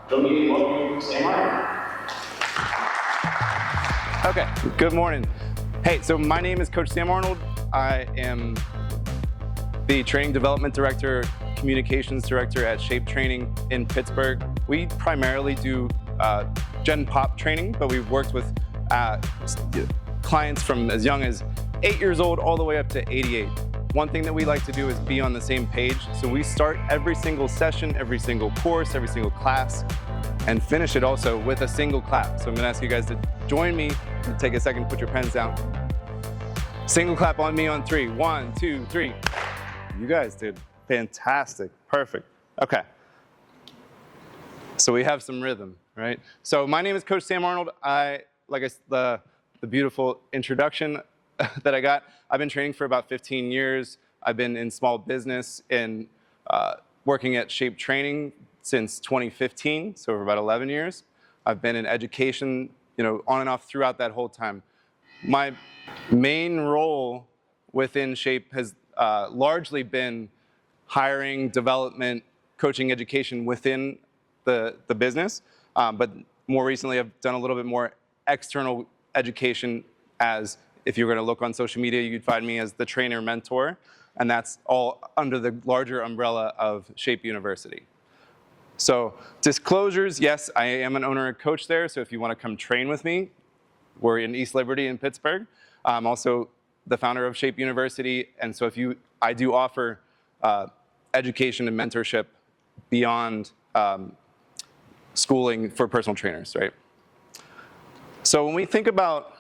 Join me in welcoming Sam Arnold. Okay, good morning. Hey, so my name is Coach Sam Arnold. I am the Training Development Director, Communications Director at Shape Training in Pittsburgh. We primarily do Gen Pop training, but we've worked with clients from as young as 8 years old all the way up to 88. One thing that we like to do is be on the same page. So we start every single session, every single course, every single class, and finish it also with a single clap. So I'm gonna ask you guys to join me and take a second, put your pens down. Single clap on me on 3. 1, 2, 3. You guys did fantastic, perfect. Okay. So we have some rhythm, right? So my name is Coach Sam Arnold. The beautiful introduction that I got, I've been training for about 15 years. I've been in small business and working at Shape Training since 2015, so for about 11 years. I've been in education, on and off throughout that whole time. My main role within Shape has largely been hiring, development, coaching, education within the business. But more recently, I've done a little bit more external education. As if you're going to look on social media, you'd find me as the trainer mentor, and that's all under the larger umbrella of Shape University. So disclosures, yes, I am an owner and coach there, so if you want to come train with me, we're in East Liberty in Pittsburgh. I'm also the founder of Shape University, and so I do offer education and mentorship beyond schooling for personal trainers, right? So when we think about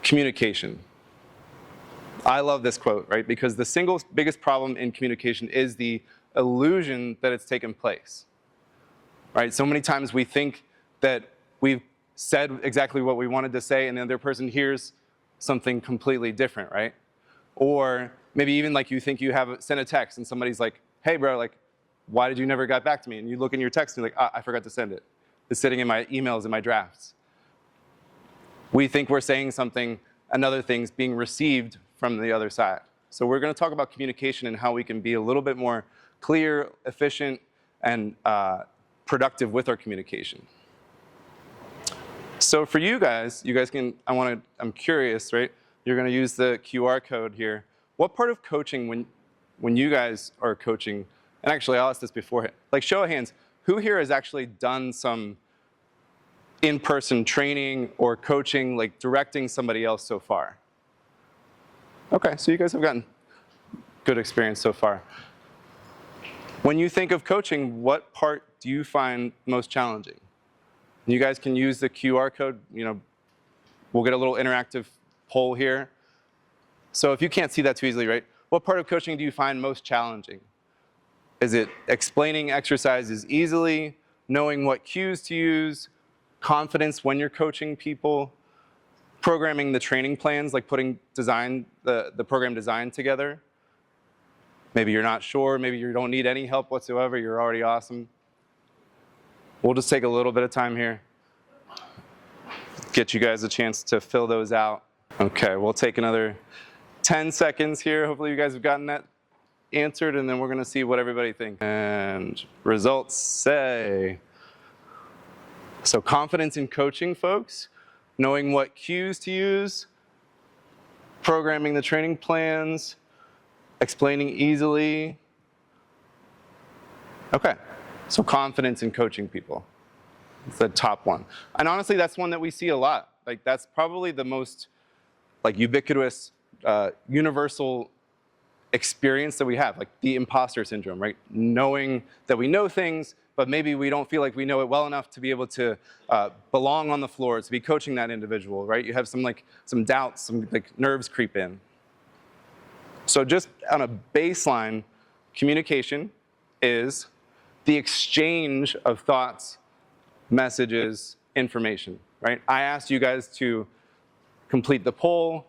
communication, I love this quote, right? Because the single biggest problem in communication is the illusion that it's taken place, right? So many times we think that we've said exactly what we wanted to say and the other person hears something completely different, right? Or maybe even like you think you have sent a text and somebody's like, hey bro, like, why did you never get back to me? And you look in your text and you're like, I forgot to send it. It's sitting in my emails, in my drafts. We think we're saying something, another thing's being received from the other side. So we're gonna talk about communication and how we can be a little bit more clear, efficient, and productive with our communication. So for you guys can, I'm curious, right? You're gonna use the QR code here. What part of coaching, when you guys are coaching, and actually I'll ask this beforehand, like show of hands, who here has actually done some in-person training or coaching, like directing somebody else so far? Okay, so you guys have gotten good experience so far. When you think of coaching, what part do you find most challenging? You guys can use the QR code, we'll get a little interactive poll here. So if you can't see that too easily, right? What part of coaching do you find most challenging? Is it explaining exercises easily, knowing what cues to use, confidence when you're coaching people, programming the training plans, like putting the program design together? Maybe you're not sure, maybe you don't need any help whatsoever, you're already awesome. We'll just take a little bit of time here, get you guys a chance to fill those out. Okay, we'll take another 10 seconds here. Hopefully you guys have gotten that answered, and then we're gonna see what everybody thinks. And results say, so confidence in coaching, folks, knowing what cues to use, programming the training plans, explaining easily. Okay, so confidence in coaching people. It's the top one. And honestly, that's one that we see a lot. Like that's probably the most ubiquitous, universal experience that we have, like the imposter syndrome, right? Knowing that we know things, but maybe we don't feel like we know it well enough to be able to belong on the floor, to be coaching that individual, right? You have some doubts, some nerves creep in. So just on a baseline, communication is the exchange of thoughts, messages, information, right? I asked you guys to complete the poll.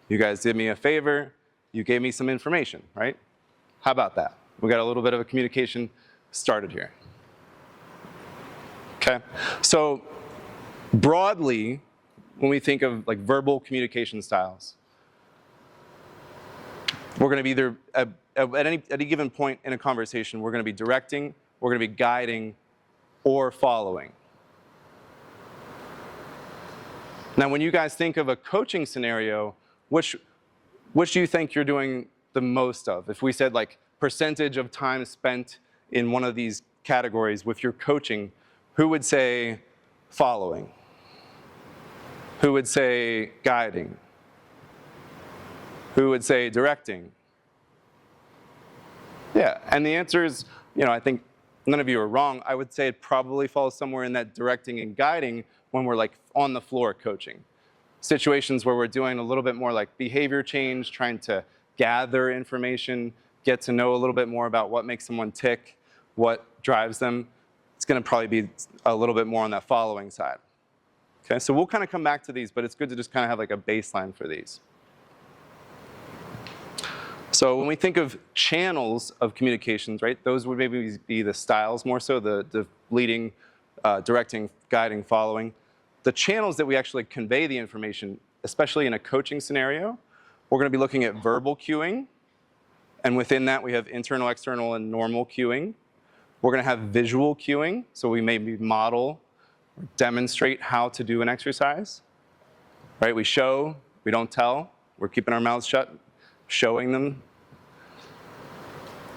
You guys did me a favor. You gave me some information, right? How about that? We got a little bit of a communication started here. Okay, so broadly, when we think of verbal communication styles, we're going to be either at any given point in a conversation, we're going to be directing, we're going to be guiding, or following. Now, when you guys think of a coaching scenario, which do you think you're doing the most of? If we said like percentage of time spent in one of these categories with your coaching, who would say following? Who would say guiding? Who would say directing? Yeah, and the answer is, I think none of you are wrong. I would say it probably falls somewhere in that directing and guiding when we're like on the floor coaching. Situations where we're doing a little bit more like behavior change, trying to gather information, get to know a little bit more about what makes someone tick, what drives them. It's going to probably be a little bit more on that following side. Okay, so we'll kind of come back to these, but it's good to just kind of have like a baseline for these. So when we think of channels of communications, right, those would maybe be the styles more so, the leading, directing, guiding, following. The channels that we actually convey the information, especially in a coaching scenario, we're going to be looking at verbal cueing. And within that, we have internal, external, and normal cueing. We're going to have visual cueing. So we maybe model, or demonstrate how to do an exercise. Right? We show, we don't tell. We're keeping our mouths shut, showing them.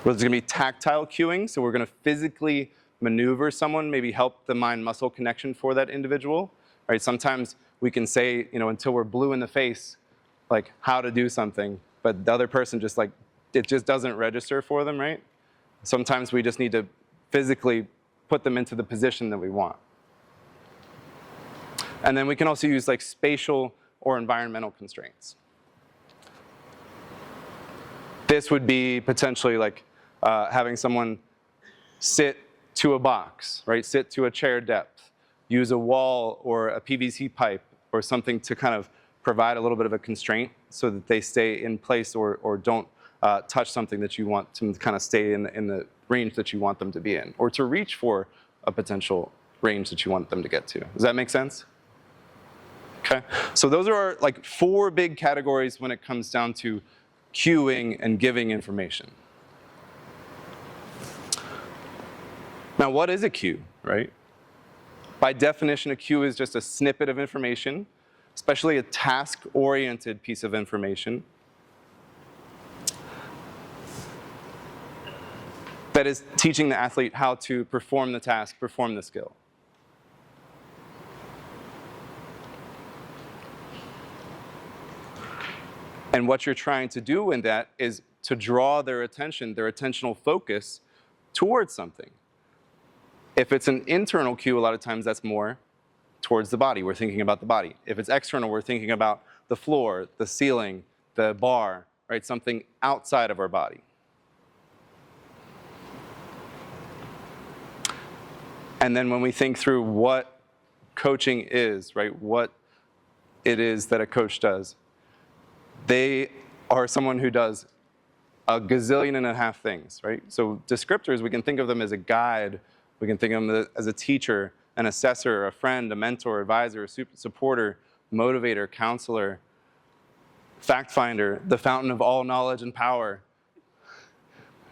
There's going to be tactile cueing. So we're going to physically maneuver someone, maybe help the mind-muscle connection for that individual. Right? Sometimes we can say, until we're blue in the face, like how to do something, but the other person just like, it just doesn't register for them, right? Sometimes we just need to physically put them into the position that we want. And then we can also use like spatial or environmental constraints. This would be potentially like having someone sit to a box, right? Sit to a chair depth, use a wall or a PVC pipe or something to kind of provide a little bit of a constraint so that they stay in place or don't touch something that you want them to kind of stay in the range that you want them to be in, or to reach for a potential range that you want them to get to. Does that make sense? Okay, so those are our like 4 big categories when it comes down to cueing and giving information. Now, what is a cue, right? By definition, a cue is just a snippet of information, especially a task-oriented piece of information that is teaching the athlete how to perform the task, perform the skill. And what you're trying to do in that is to draw their attention, their attentional focus towards something. If it's an internal cue, a lot of times that's more towards the body. We're thinking about the body. If it's external, we're thinking about the floor, the ceiling, the bar, right? Something outside of our body. And then when we think through what coaching is, right? What it is that a coach does. They are someone who does a gazillion and a half things, right? So descriptors, we can think of them as a guide. We can think of them as a teacher, an assessor, a friend, a mentor, advisor, a supporter, motivator, counselor, fact finder, the fountain of all knowledge and power.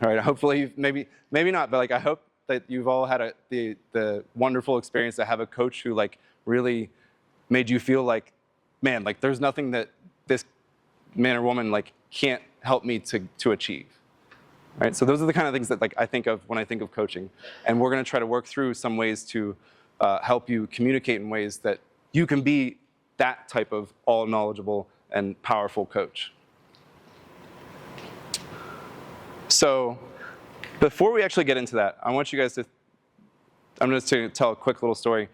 All right, hopefully, maybe not, but like I hope that you've all had the wonderful experience to have a coach who like really made you feel like, man, like there's nothing that this man or woman like can't help me to achieve. Right? So those are the kind of things that like I think of when I think of coaching. And we're going to try to work through some ways to help you communicate in ways that you can be that type of all knowledgeable and powerful coach. So before we actually get into that, I want you guys to, I'm just going to tell a quick little story.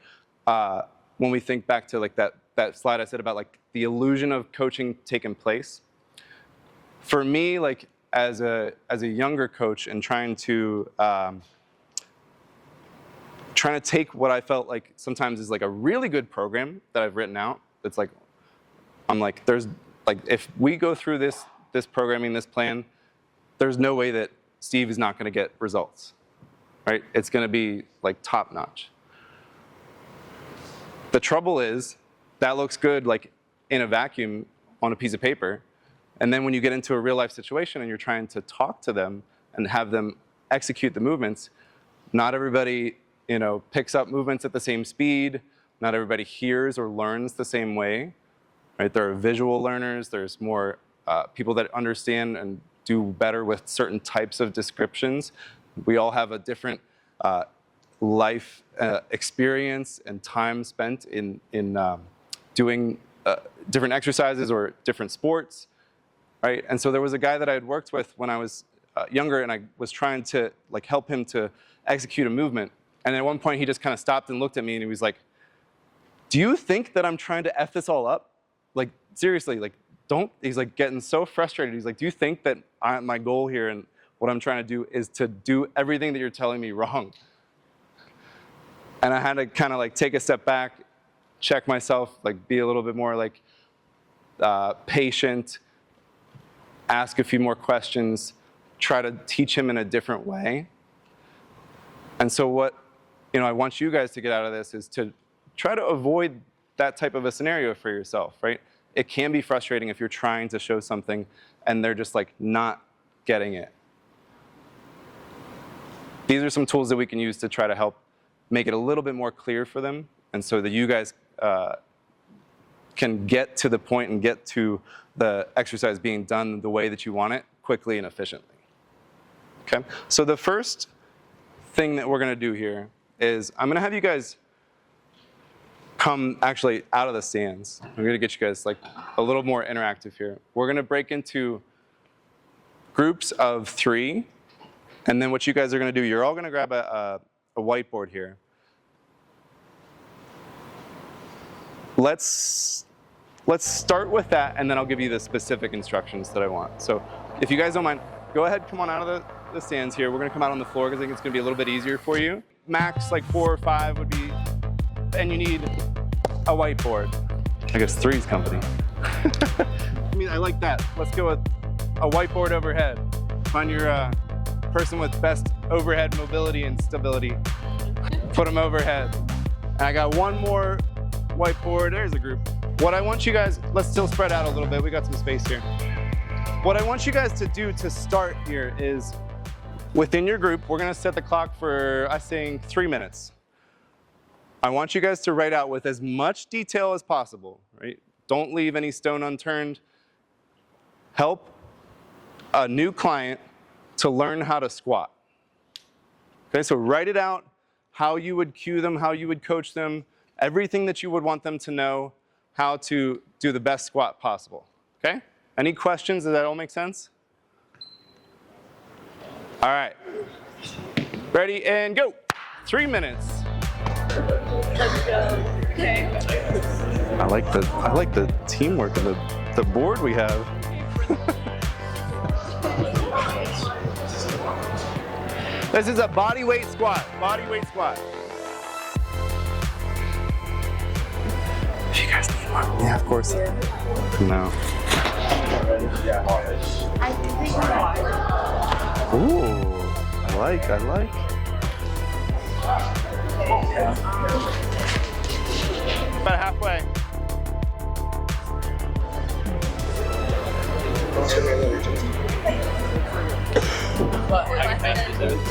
When we think back to like that slide I said about like the illusion of coaching taking place. For me, like as a younger coach and trying to take what I felt like sometimes is like a really good program that I've written out. It's like, I'm like, there's like, if we go through this programming, this plan, there's no way that Steve is not going to get results, right? It's going to be like top notch. The trouble is that looks good like in a vacuum on a piece of paper. And then when you get into a real life situation and you're trying to talk to them and have them execute the movements, not everybody picks up movements at the same speed. Not everybody hears or learns the same way, right? There are visual learners. There's more people that understand and do better with certain types of descriptions. We all have a different life experience and time spent in doing different exercises or different sports, right? And so there was a guy that I had worked with when I was younger, and I was trying to help him to execute a movement. And at one point, he just kind of stopped and looked at me, and he was like, "Do you think that I'm trying to F this all up? Like, seriously, don't," he's like getting so frustrated. He's like, "Do you think that my goal here and what I'm trying to do is to do everything that you're telling me wrong?" And I had to kind of take a step back, check myself, be a little bit more patient, ask a few more questions, try to teach him in a different way. And so what I want you guys to get out of this is to try to avoid that type of a scenario for yourself, right? It can be frustrating if you're trying to show something and they're just not getting it. These are some tools that we can use to try to help make it a little bit more clear for them, and so that you guys can get to the point and get to the exercise being done the way that you want it, quickly and efficiently. Okay, so the first thing that we're going to do here is I'm going to have you guys come actually out of the stands. I'm going to get you guys a little more interactive here. We're going to break into groups of 3, and then what you guys are going to do, you're all going to grab a whiteboard here. Let's start with that, and then I'll give you the specific instructions that I want. So if you guys don't mind, go ahead, come on out of the stands here. We're going to come out on the floor because I think it's going to be a little bit easier for you. Max 4 or 5 would be, and you need a whiteboard. I guess 3's company. I mean, I like that. Let's go with a whiteboard overhead. Find your person with best overhead mobility and stability. Put them overhead. And I got one more whiteboard. There's a group. What I want you guys, let's still spread out a little bit. We got some space here. What I want you guys to do to start here is, within your group, we're going to set the clock for, I think, 3 minutes. I want you guys to write out with as much detail as possible, right? Don't leave any stone unturned. Help a new client to learn how to squat. Okay, so write it out, how you would cue them, how you would coach them, everything that you would want them to know, how to do the best squat possible, okay? Any questions? Does that all make sense? All right. Ready and go. 3 minutes. I like the teamwork and the board we have. This is a body weight squat. Body weight squat. If you guys need one, yeah, of course. No. Ooh, I like. About halfway.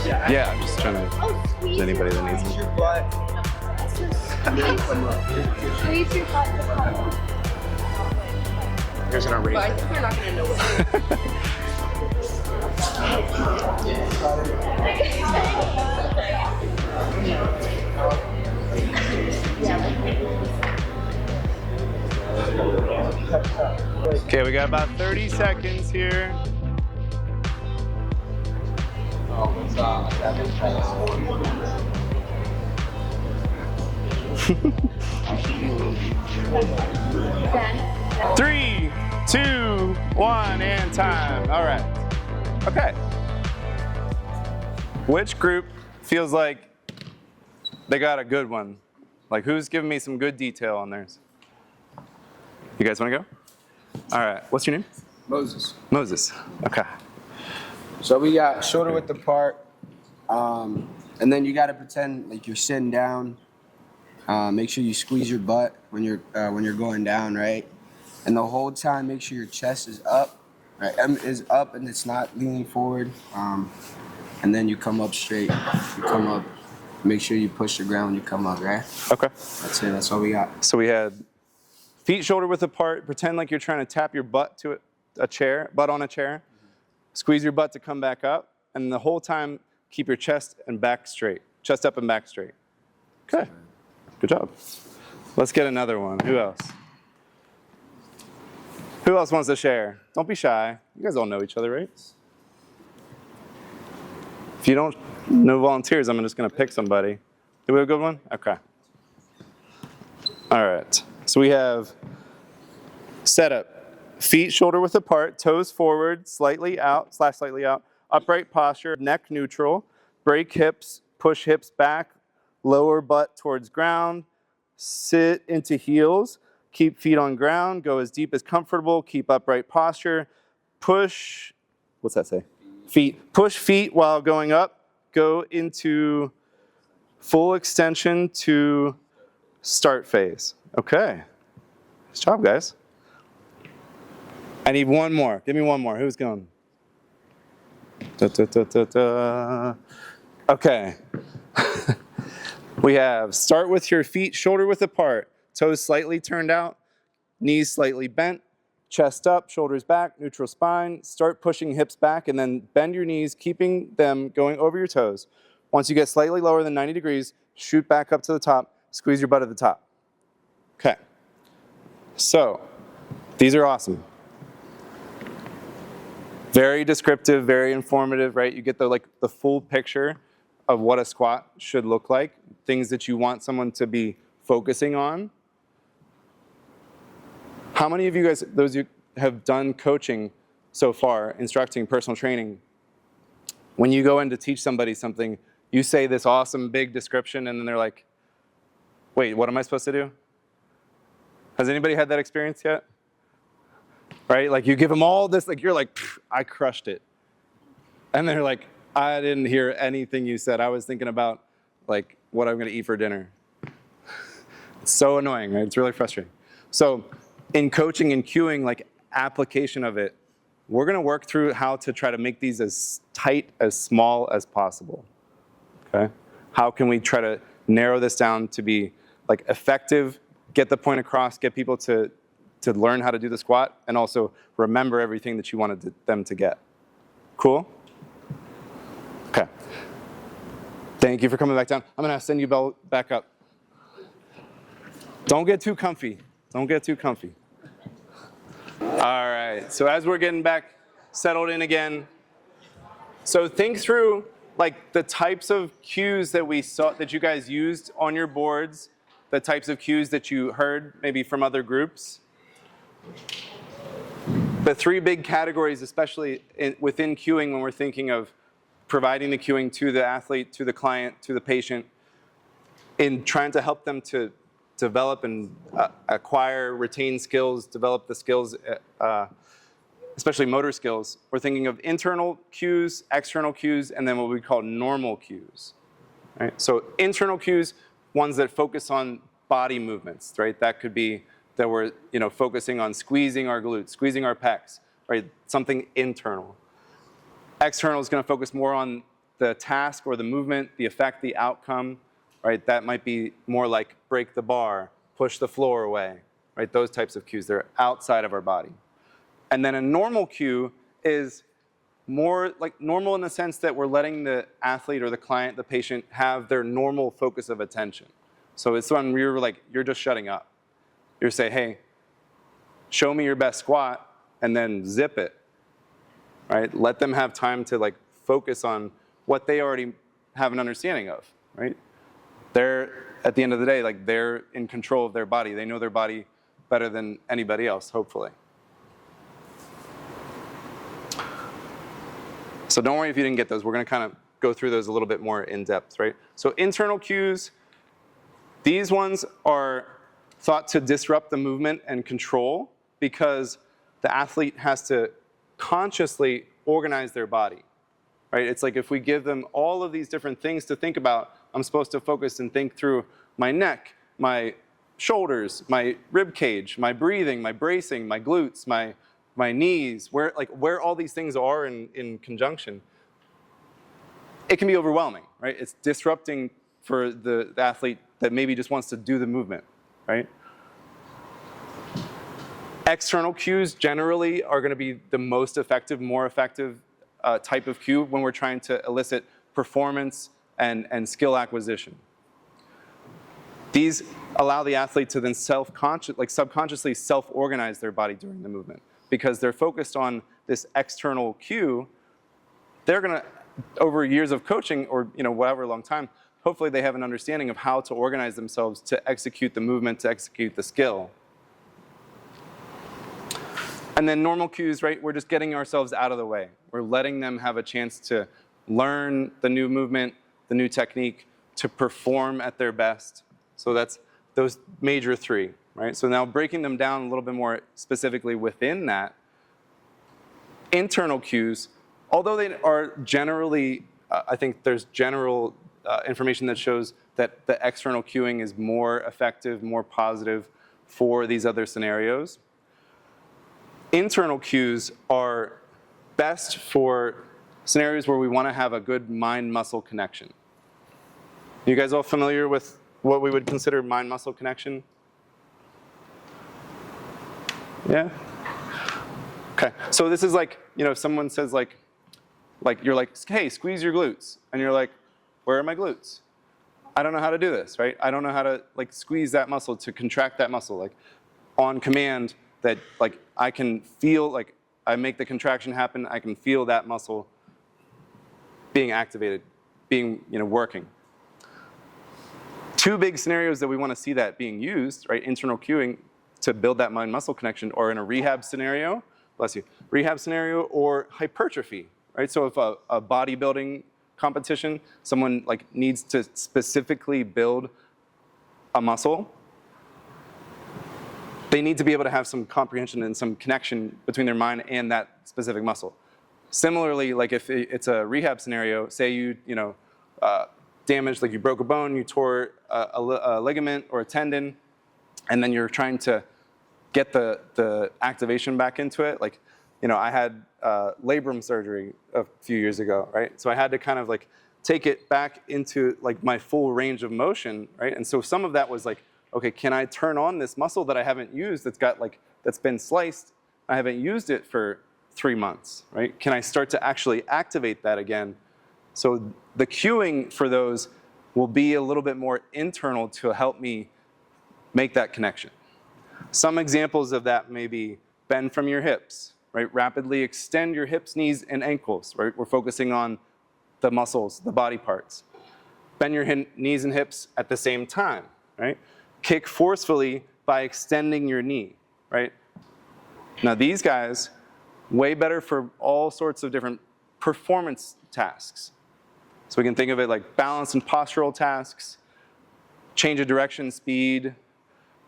Yeah, I'm just trying to. Is anybody that needs it? Here's an erase. I think you're not gonna know what. Okay, we got about 30 seconds here. Three, 2, 1, and time. All right. Okay. Which group feels like they got a good one? Who's giving me some good detail on theirs? You guys want to go? All right. What's your name? Moses. Moses. Okay. So we got shoulder width apart, and then you got to pretend like you're sitting down. Make sure you squeeze your butt when you're going down, right? And the whole time, make sure your chest is up, right? Is up and it's not leaning forward. And then you come up straight. You come up Make sure you push the ground when you come up, right? Okay. That's it. That's all we got. So we had feet shoulder width apart. Pretend like you're trying to tap your butt to a chair, butt on a chair. Squeeze your butt to come back up. And the whole time, keep your chest and back straight. Chest up and back straight. Okay. Good job. Let's get another one. Who else? Who else wants to share? Don't be shy. You guys all know each other, right? If you don't know volunteers, I'm just going to pick somebody. Did we have a good one? Okay. All right. So we have setup. Feet shoulder width apart, toes forward, slightly out, slightly out. Upright posture, neck neutral. Break hips, push hips back. Lower butt towards ground. Sit into heels. Keep feet on ground. Go as deep as comfortable. Keep upright posture. Push, what's that say? Feet. Push feet while going up. Go into full extension to start phase. Okay. Nice job, guys. I need one more. Give me one more. Who's going? Okay. We have start with your feet shoulder width apart, toes slightly turned out, knees slightly bent, chest up, shoulders back, neutral spine. Start pushing hips back and then bend your knees, keeping them going over your toes. Once you get slightly lower than 90 degrees, shoot back up to the top, squeeze your butt at the top. Okay. So, these are awesome. Very descriptive, very informative, right? You get the full picture of what a squat should look like, things that you want someone to be focusing on. How many of you guys, those who have done coaching so far, instructing personal training, when you go in to teach somebody something, you say this awesome big description and then they're like, wait, what am I supposed to do? Has anybody had that experience yet? Right? Like you give them all this, like you're like, I crushed it. And they're like, I didn't hear anything you said. I was thinking about like what I'm gonna eat for dinner. It's so annoying, right? It's really frustrating. So in coaching and cueing, like application of it, we're gonna work through how to try to make these as tight, as small as possible, okay? How can we try to narrow this down to be like effective, get the point across, get people to learn how to do the squat, and also remember everything that you wanted them to get. Cool? Okay. Thank you for coming back down. I'm gonna send you back up. Don't get too comfy. Don't get too comfy. All right, so as we're getting back settled in again, so think through like the types of cues that we saw, that you guys used on your boards, the types of cues that you heard maybe from other groups. The three big categories, especially within cueing when we're thinking of providing the cueing to the athlete, to the client, to the patient, in trying to help them to develop and acquire, retain skills, develop the skills, especially motor skills. We're thinking of internal cues, external cues, and then what we call normal cues. Right? So internal cues, ones that focus on body movements, right? That could be that we're focusing on squeezing our glutes, squeezing our pecs, right? Something internal. External is going to focus more on the task or the movement, the effect, the outcome, right? That might be more like break the bar, push the floor away, right? Those types of cues, they're outside of our body. And then a normal cue is more like normal in the sense that we're letting the athlete or the client, the patient, have their normal focus of attention. So it's when you're just shutting up. You say, hey, show me your best squat, and then zip it, right? Let them have time to like focus on what they already have an understanding of, right? They're, at the end of the day, like they're in control of their body. They know their body better than anybody else, hopefully. So don't worry if you didn't get those. We're gonna kind of go through those a little bit more in depth, right? So internal cues, these ones are thought to disrupt the movement and control because the athlete has to consciously organize their body, right? It's like if we give them all of these different things to think about, I'm supposed to focus and think through my neck, my shoulders, my rib cage, my breathing, my bracing, my glutes, my knees, where all these things are in conjunction. It can be overwhelming, right? It's disrupting for the athlete that maybe just wants to do the movement, right? External cues generally are going to be the most effective, more effective type of cue when we're trying to elicit performance and skill acquisition. These allow the athlete to then subconsciously self-organize their body during the movement. Because they're focused on this external cue, they're going to, over years of coaching or whatever long time, hopefully they have an understanding of how to organize themselves to execute the movement, to execute the skill. And then normal cues, right? We're just getting ourselves out of the way. We're letting them have a chance to learn the new movement, the new technique, to perform at their best. So that's those major three, right? So now breaking them down a little bit more specifically within that, internal cues, although they are generally, I think there's general information that shows that the external cueing is more effective, more positive for these other scenarios. Internal cues are best for scenarios where we want to have a good mind-muscle connection. You guys all familiar with what we would consider mind-muscle connection? Yeah? Okay, so this is like, if someone says like you're like, hey, squeeze your glutes. And you're like, where are my glutes? I don't know how to do this, right? I don't know how to squeeze that muscle, to contract that muscle, on command, that I can feel, I make the contraction happen, I can feel that muscle being activated, being, working. Two big scenarios that we want to see that being used, right, internal cueing to build that mind-muscle connection, are in a rehab scenario, bless you, rehab scenario or hypertrophy, right? So if a bodybuilding competition, someone needs to specifically build a muscle, they need to be able to have some comprehension and some connection between their mind and that specific muscle. Similarly, if it's a rehab scenario, say you damaged, you broke a bone, you tore a ligament or a tendon, and then you're trying to get the activation back into it. I had labrum surgery a few years ago, right? So I had to kind of take it back into my full range of motion, right? And so some of that was okay, can I turn on this muscle that I haven't used that's been sliced? I haven't used it for 3 months, right? Can I start to actually activate that again? So the cueing for those will be a little bit more internal to help me make that connection. Some examples of that may be bend from your hips, right? Rapidly extend your hips, knees, and ankles, right? We're focusing on the muscles, the body parts. Bend your knees and hips at the same time, right? Kick forcefully by extending your knee, right? Now these guys, way better for all sorts of different performance tasks. So we can think of it like balance and postural tasks, change of direction, speed,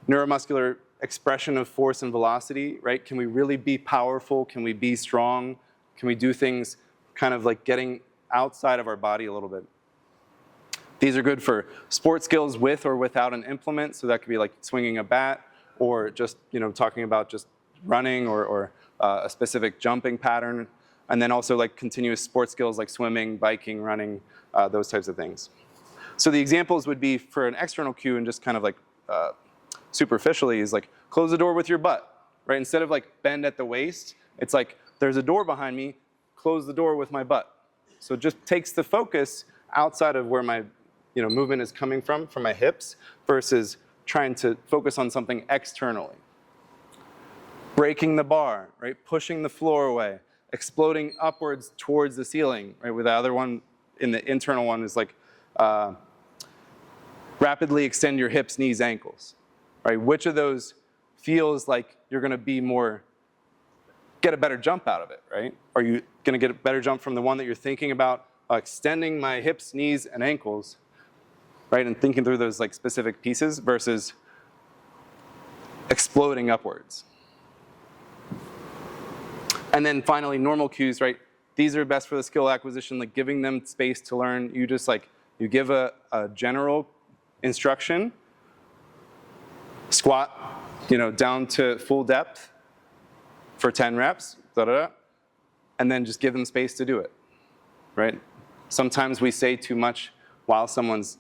neuromuscular expression of force and velocity, right? Can we really be powerful? Can we be strong? Can we do things kind of getting outside of our body a little bit? These are good for sport skills with or without an implement. So that could be swinging a bat, or just talking about just running or a specific jumping pattern. And then also continuous sports skills like swimming, biking, running, those types of things. So the examples would be for an external cue, and just kind of superficially is close the door with your butt, right? Instead of bend at the waist, it's there's a door behind me, close the door with my butt. So it just takes the focus outside of where my movement is coming from my hips, versus trying to focus on something externally. Breaking the bar, right? Pushing the floor away, exploding upwards towards the ceiling, right? With the other one, in the internal one, is rapidly extend your hips, knees, ankles, right? Which of those feels like you're gonna be more, get a better jump out of it, right? Are you gonna get a better jump from the one that you're thinking about, extending my hips, knees, and ankles, right? And thinking through those specific pieces, versus exploding upwards. And then finally, normal cues, right? These are best for the skill acquisition, giving them space to learn. You just you give a general instruction, squat, down to full depth for 10 reps, and then just give them space to do it, right? Sometimes we say too much while someone's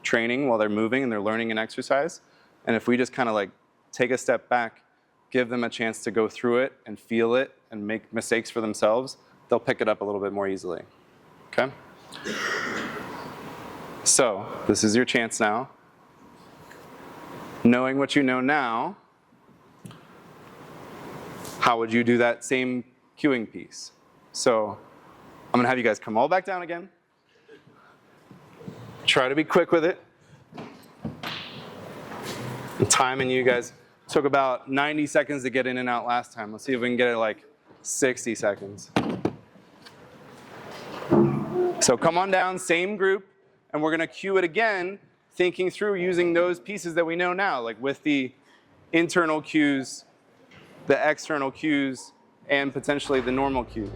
training while they're moving and they're learning an exercise. And if we just kind of like take a step back, give them a chance to go through it and feel it and make mistakes for themselves, they'll pick it up a little bit more easily. Okay? So this is your chance now. Knowing what you know now, how would you do that same cueing piece? So I'm gonna have you guys come all back down again. Try to be quick with it. I'm timing you guys. Took about 90 seconds to get in and out last time. Let's see if we can get it like 60 seconds. So come on down, same group, and we're gonna cue it again, thinking through using those pieces that we know now, like with the internal cues, the external cues, and potentially the normal cues.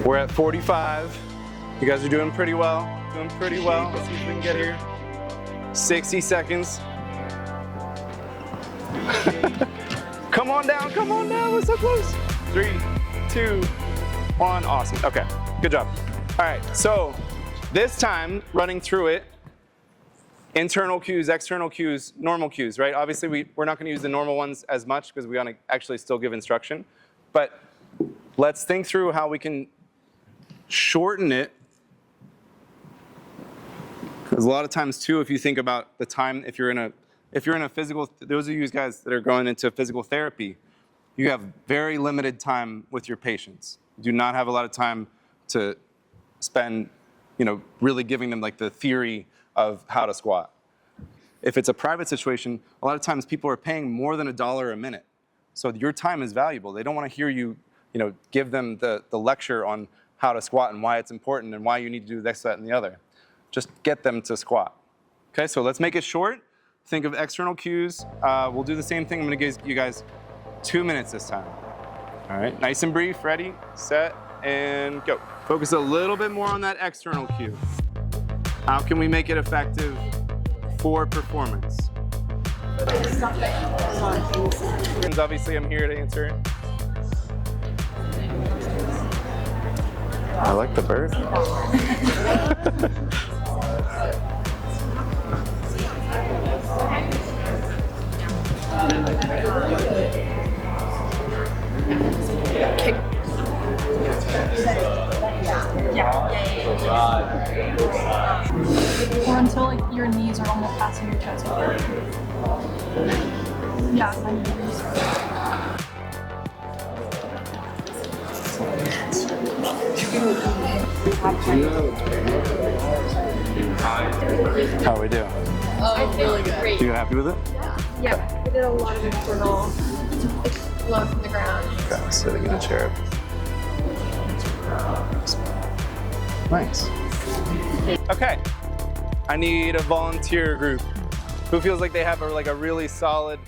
We're at 45. You guys are doing pretty well. Let's see if we can get here. 60 seconds. Come on down, we're so close. 3, 2, 1, awesome. Okay, good job. All right, so this time, running through it, internal cues, external cues, normal cues, right? Obviously, we're not gonna use the normal ones as much because we wanna actually still give instruction. But let's think through how we can shorten it. Because a lot of times too, if you think about the time, if you're in a physical, those of you guys that are going into physical therapy, you have very limited time with your patients. You do not have a lot of time to spend, really giving them like the theory of how to squat. If it's a private situation, a lot of times people are paying more than $1 a minute. So your time is valuable. They don't want to hear you, give them the lecture on how to squat and why it's important and why you need to do this, that, and the other. Just get them to squat. Okay, so let's make it short. Think of external cues. We'll do the same thing. I'm gonna give you guys 2 minutes this time. All right, nice and brief, ready, set, and go. Focus a little bit more on that external cue. How can we make it effective for performance? Obviously, I'm here to answer it. I like the bird. Or until like your knees are almost passing your chest. Yeah, 90 degrees. How we do? I feel great. You happy with it? Yeah, we did a lot of internal flow from the ground. Okay, sitting in a chair. Nice. Okay, I need a volunteer group. Who feels like they have a really solid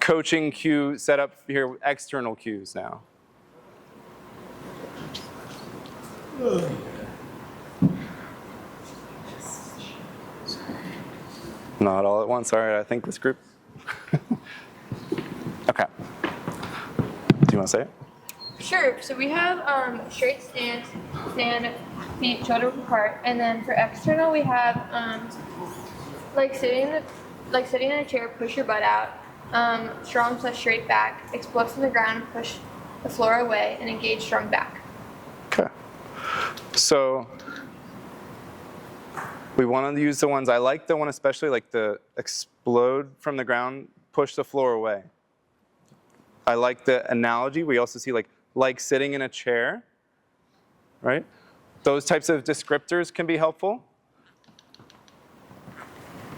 coaching cue set up here, external cues now? Not all at once, all right, I think this group. Okay. Do you want to say it? Sure. So we have straight stance, stand, feet shoulder apart, and then for external we have like sitting in a chair, push your butt out, strong plus straight back, explode from the ground, push the floor away, and engage strong back. Okay. So we want to use the ones, I like the one especially, like the explode from the ground, push the floor away. I like the analogy. We also see like sitting in a chair, right? Those types of descriptors can be helpful.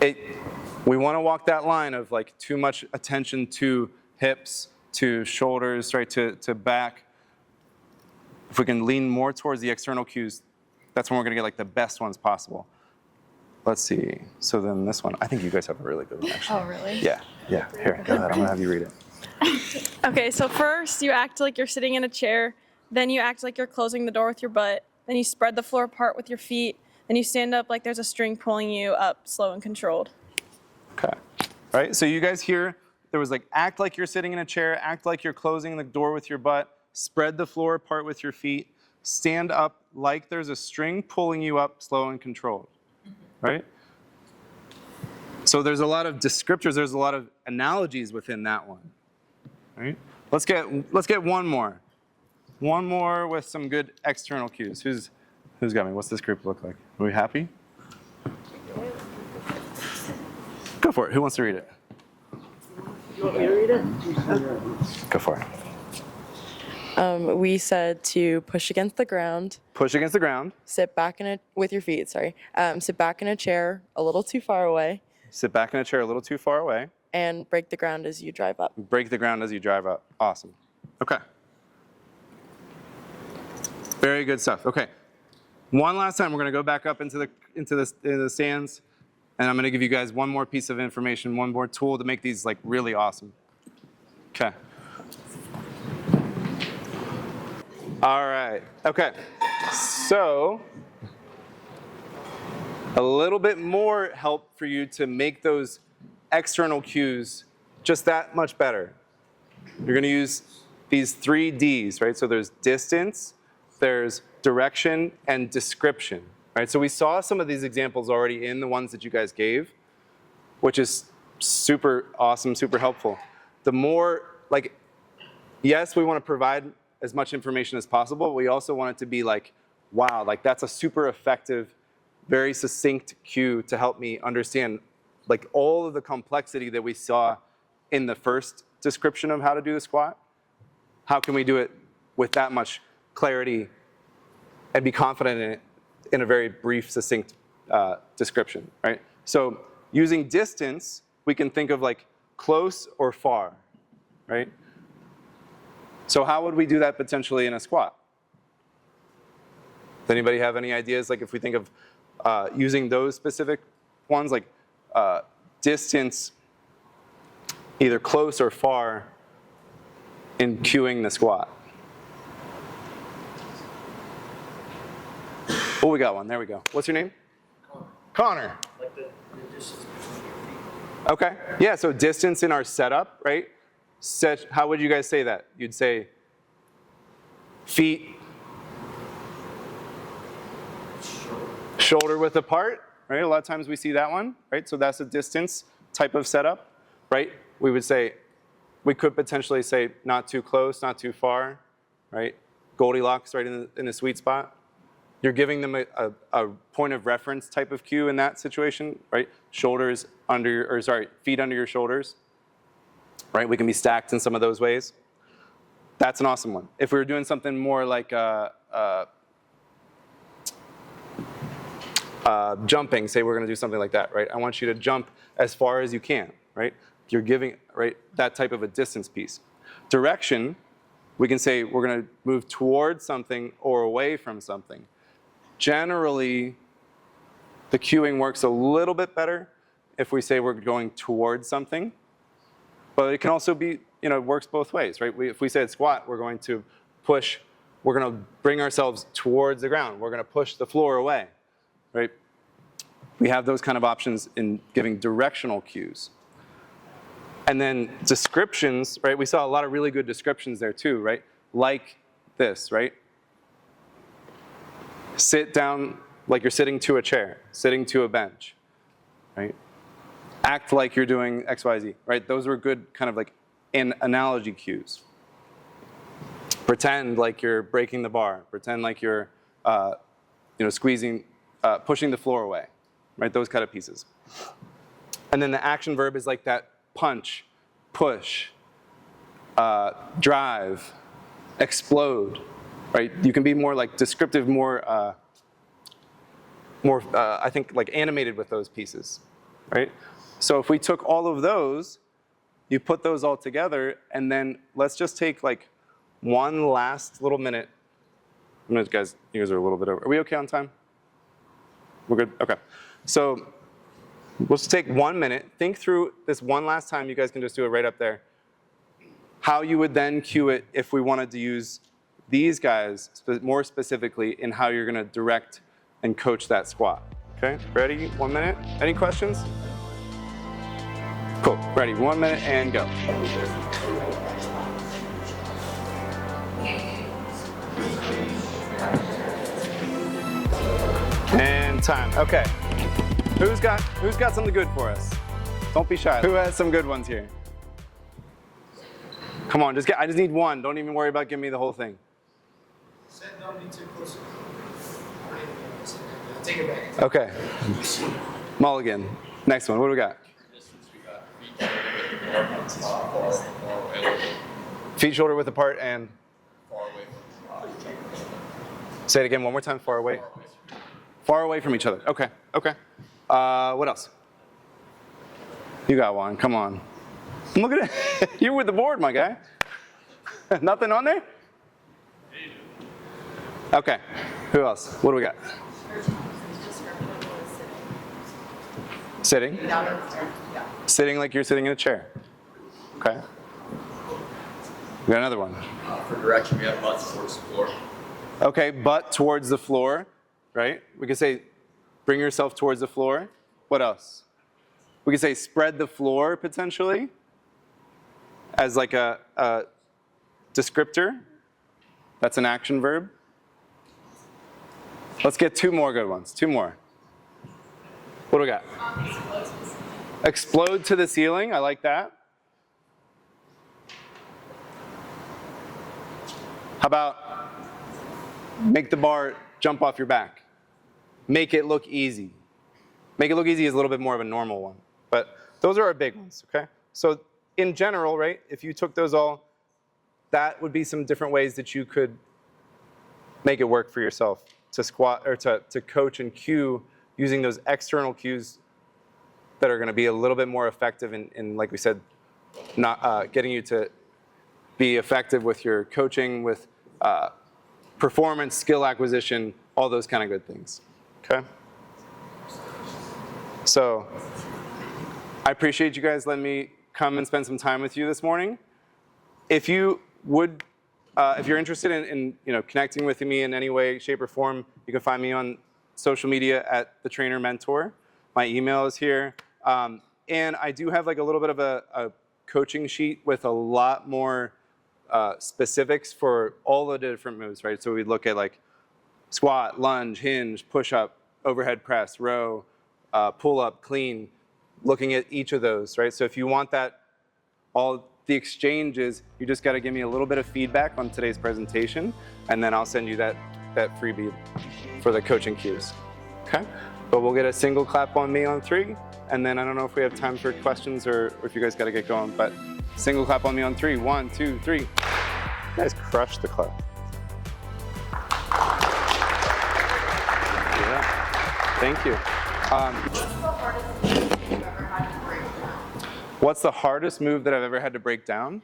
We want to walk that line of like too much attention to hips, to shoulders, right, to back. If we can lean more towards the external cues, that's when we're going to get like the best ones possible. Let's see. So then this one, I think you guys have a really good one, actually. Oh, really? Yeah. Here, go ahead. I'm going to have you read it. Okay, so first you act like you're sitting in a chair, then you act like you're closing the door with your butt, then you spread the floor apart with your feet, then you stand up like there's a string pulling you up, slow and controlled. Okay. All right, so you guys here, there was like act like you're sitting in a chair, act like you're closing the door with your butt, spread the floor apart with your feet, stand up like there's a string pulling you up, slow and controlled, right? So there's a lot of descriptors, there's a lot of analogies within that one, right? Let's get one more. One more with some good external cues. Who's got me? What's this group look like? Are we happy? Go for it. Who wants to read it? You want me to read it? Go for it. We said to push against the ground, Push against the ground. sit back with your feet, sorry. Sit back in a chair a little too far away, Sit back in a chair a little too far away. and break the ground as you drive up. Break the ground as you drive up. Awesome. Okay. Very good stuff. Okay. One last time, we're going to go back up into the stands, and I'm going to give you guys one more piece of information, one more tool to make these like really awesome. Okay. All right. Okay. So a little bit more help for you to make those external cues just that much better. You're going to use these 3 Ds, right? So there's distance, there's direction, and description, right? So we saw some of these examples already in the ones that you guys gave, which is super awesome, super helpful. The more, like, yes, we want to provide as much information as possible, but we also want it to be like, wow, like that's a super effective, very succinct cue to help me understand like all of the complexity that we saw in the first description of how to do the squat. How can we do it with that much clarity and be confident in it in a very brief, succinct description, right? So using distance, we can think of like close or far, right? So how would we do that potentially in a squat? Does anybody have any ideas? Like if we think of using those specific ones, like distance, either close or far, in cueing the squat. Oh, we got one. There we go. What's your name? Connor. Like the distance between your feet. Okay. Yeah, so distance in our setup, right? How would you guys say that? You'd say feet shoulder width apart, right? A lot of times we see that one, right? So that's a distance type of setup, right? We would say, we could potentially say not too close, not too far, right? Goldilocks right in the sweet spot. You're giving them a point of reference type of cue in that situation, right? Shoulders under your, or sorry, feet under your shoulders, right? We can be stacked in some of those ways. That's an awesome one. If we were doing something more like jumping, say we're going to do something like that, right? I want you to jump as far as you can, right? You're giving, right, that type of a distance piece. Direction, we can say we're going to move towards something or away from something. Generally, the cueing works a little bit better if we say we're going towards something, but it can also be, you know, it works both ways, right? If we said squat, we're going to push, we're going to bring ourselves towards the ground. We're going to push the floor away, right? We have those kind of options in giving directional cues. And then descriptions, right? We saw a lot of really good descriptions there too, right? Like this, right? Sit down like you're sitting to a chair, sitting to a bench, right? Act like you're doing X, Y, Z, right? Those were good kind of like in analogy cues. Pretend like you're breaking the bar. Pretend like you're, squeezing, pushing the floor away, right? Those kind of pieces. And then the action verb is like that punch, push, drive, explode, right? You can be more like descriptive, more, I think, like animated with those pieces, right? So if we took all of those, you put those all together, and then let's just take like one last little minute. You guys are a little bit over. Are we okay on time? We're good? Okay. So let's take 1 minute. Think through this one last time. You guys can just do it right up there. How you would then cue it if we wanted to use these guys more specifically in how you're going to direct and coach that squat. Okay, ready? 1 minute. Any questions? Cool. Ready? 1 minute and go. And time. Okay. Who's got something good for us? Don't be shy. Who has some good ones here? Come on, I just need one. Don't even worry about giving me the whole thing. Don't be too close. Take it back. Okay. Mulligan. Next one. What do we got? Feet shoulder width apart and Far away. say it again one more time. Far away. Far away from each other. Okay. Okay. What else? You got one. Come on. Look at it. You're with the board, my guy. Nothing on there? Okay. Who else? What do we got? Sitting? Sitting like you're sitting in a chair. Okay. We got another one. For direction, we have butt towards the floor. Okay, butt towards the floor, right? We could say bring yourself towards the floor. What else? We could say spread the floor potentially as like a descriptor. That's an action verb. Let's get two more good ones. Two more. What do we got? Explode to the ceiling. I like that. How about make the bar jump off your back? Make it look easy. Make it look easy is a little bit more of a normal one. But those are our big ones, okay? So in general, right, if you took those all, that would be some different ways that you could make it work for yourself to squat or to coach and cue using those external cues that are going to be a little bit more effective in like we said, not getting you to be effective with your coaching, with performance, skill acquisition, all those kind of good things. Okay? So I appreciate you guys letting me come and spend some time with you this morning. If you would, if you're interested in connecting with me in any way, shape, or form, you can find me on social media at The Trainer Mentor. My email is here. And I do have like a little bit of a coaching sheet with a lot more specifics for all the different moves, right? So we look at like squat, lunge, hinge, push-up, overhead press, row, pull-up, clean, looking at each of those, right? So if you want that, all the exchanges, you just got to give me a little bit of feedback on today's presentation, and then I'll send you that freebie for the coaching cues, okay? But we'll get a single clap on me on 3, and then I don't know if we have time for questions or if you guys got to get going, but single clap on me on 3. 1, 2, 3. You guys crushed the clap. Yeah. Thank you. What's the hardest move that I've ever had to break down?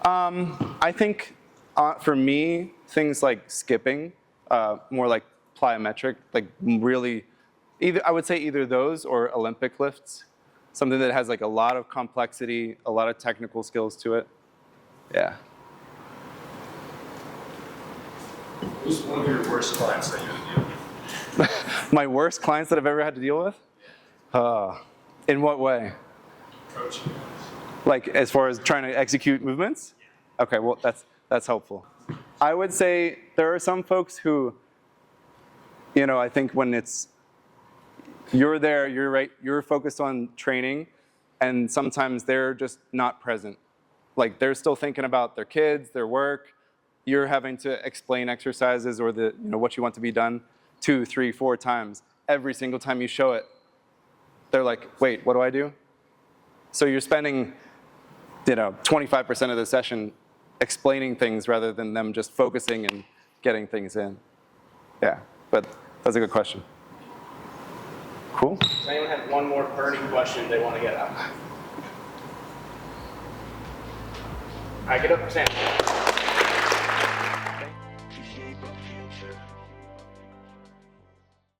I think for me, things like skipping, more like plyometric, like really, I would say either those or Olympic lifts. Something that has like a lot of complexity, a lot of technical skills to it. Yeah. Who's one of your worst clients that you have to deal with? My worst clients that I've ever had to deal with? In what way? Coaching. Like as far as trying to execute movements? Okay, well that's helpful. I would say there are some folks who, I think when you're there, you're right, you're focused on training, and sometimes they're just not present. Like they're still thinking about their kids, their work. You're having to explain exercises or what you want to be done 2, 3, 4 times. Every single time you show it, they're like, wait, what do I do? So you're spending 25% of the session explaining things rather than them just focusing and getting things in. Yeah, but that's a good question. Cool. Does anyone have one more burning question they want to get out? All right, get up, Sam.